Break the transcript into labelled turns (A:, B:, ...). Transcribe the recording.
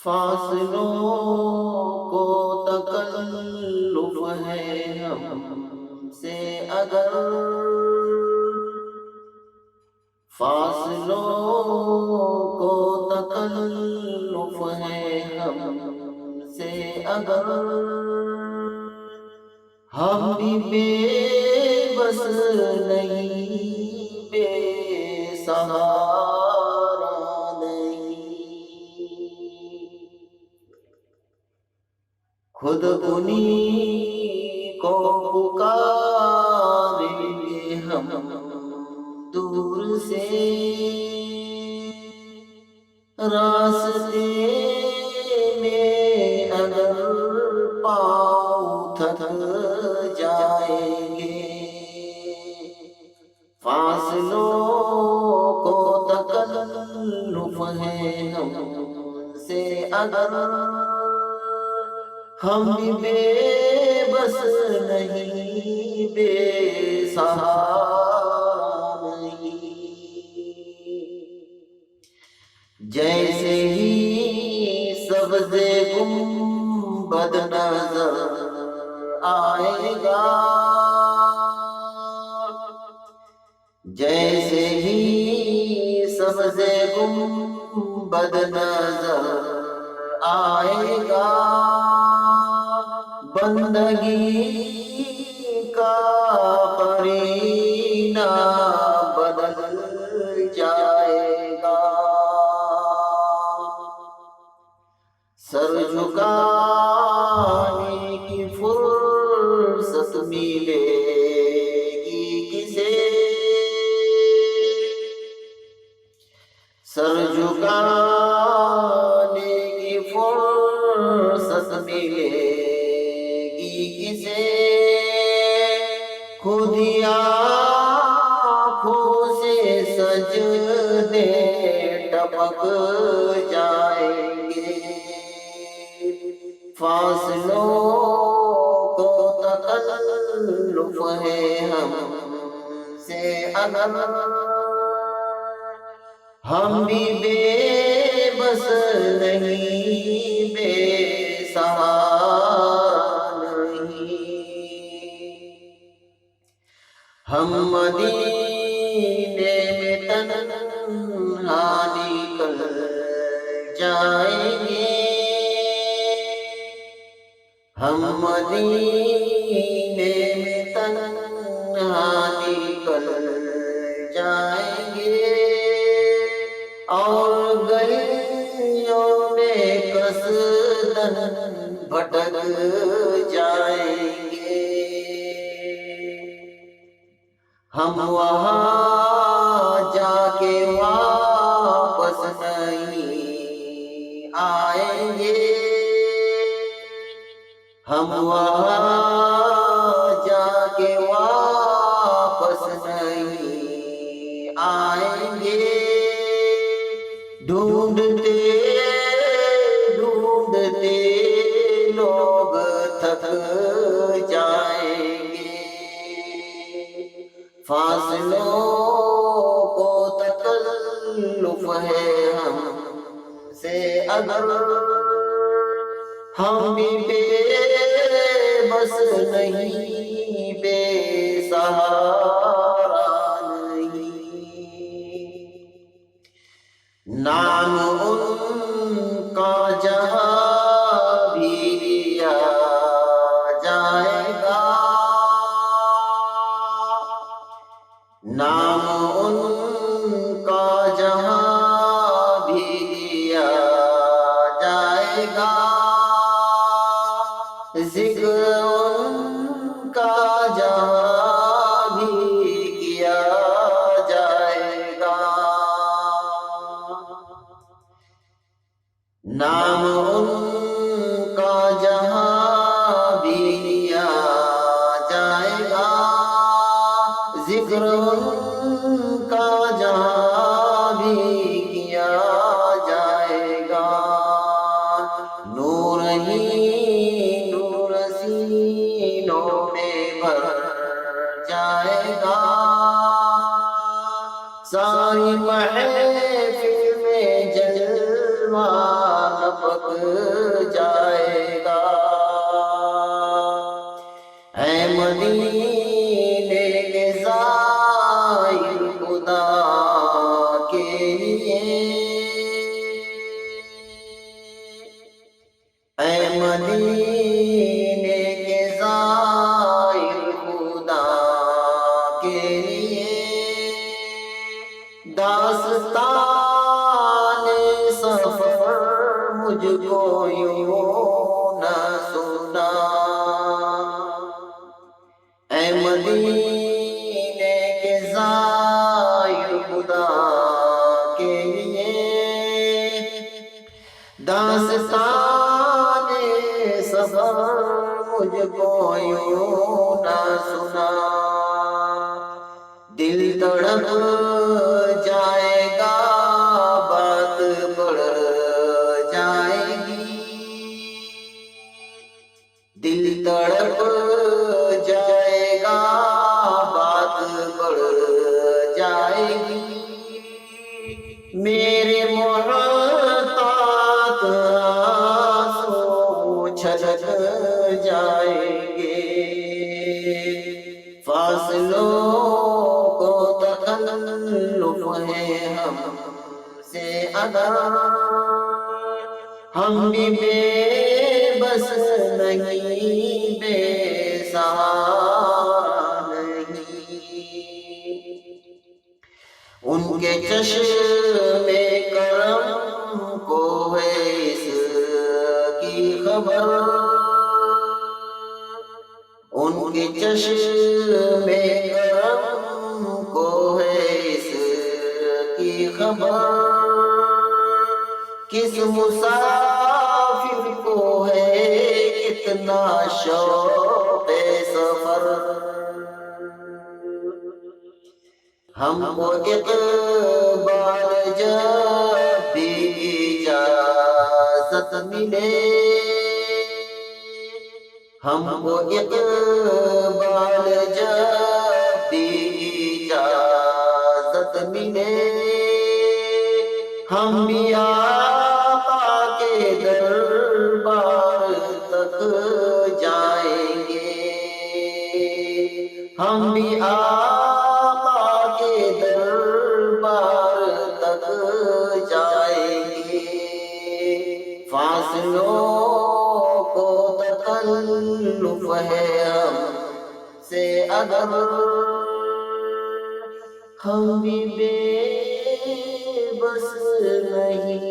A: فاصلوں کو تکلف ہے ہم سے اگر، فاصلوں کو تکلف ہے ہم سے اگر، ہم بھی بے بس نہیں، بے سہارا نہیں، خود انہی کو پکاریں گے ہم دور سے، راستے میں اگر پاؤں تھک جائیں گے، فاصلوں کو تکلف ہے ہم سے اگر، ہم بھی بے بس نہیں، بے سہارا نہیں، جیسے ہی سبز گنبد نظر آئے گا، جیسے ہی سبز گنبد نظر آئے گا، بندگی کا قرینہ بدل جائے گا، سر جھکانے کی فرصت ملے گی کسے، سر جھکانے کی فرصت ملے گی کسے، خود آنکھوں سے سجدے ٹپک جائیں گے، فاصلوں کو تکلف ہے ہم سے اگر، ہم بھی بے بس نہیں، بے سہارا نہیں، ہم مدینے میں تنہا نکل جائیں گے، ہم مدینے میں تنہا نکل جائیں گے، اور گلیوں میں قصدن بھٹک جائیں گے، ہم وہاں جا کے واپس نہیں آئیں گے، ہم وہاں جا کے واپس نہیں آئیں گے، ڈھونڈتے ڈھونڈتے لوگ تھک جائیں گے، فاصلوں کو تکلف ہے ہم سے اگر، ہم بھی بے بس نہیں، بے سہارا نہیں، نام ان کا جہاں بھی لیا جائے گا، نام ان کا جہاں بھی لیا جائے گا، ذکر ان کا جہاں بھی کیا جائے گا، نام ان کا جہاں بھی لیا جائے گا، ذکر ان کا جہاں بھی کیا جائے گا، نور ہی نور سینوں میں بھر جائے گا، ساری محفل میں جلوہ پک جائے گا۔ اے مدینے کے زائر خدا کے لیے، اے مدینے کے زائر خدا کے لیے، داستان سفر مجھ کو یوں نہ سنا۔ اے مدینے کے زائر خدا کے لیے، داستان سفر مجھ کو یوں نہ سنا۔ دل تڑپ جائے گا، بات بڑھ جائے گی، دل تڑپ جائے گا، بات بڑھ جائے گی۔ میرے محتاط آنسو چھلک جائیں گے، فاصلوں کو تکلف ہے ہم سے اگر، ہم بھی بے بس نہیں، بے سہارا نہیں۔ ان کے چشم کرم کو ہے اس کی خبر، ان کے چشم کرم کو ہے اس کی خبر، کس مسافر کو ہے کتنا شوق سفر، ہم کو اقبال جب بھی اجازت ملے، ہم کو اقبال جب بھی اجازت ملے، ہم بھی آقا کے دربار تک جائیں گے، ہم بھی آقا کے دربار تک جائیں گے۔ فاصلوں کو تکلف ہے ہم سے اگر، ہم بھی بے بس نہیں،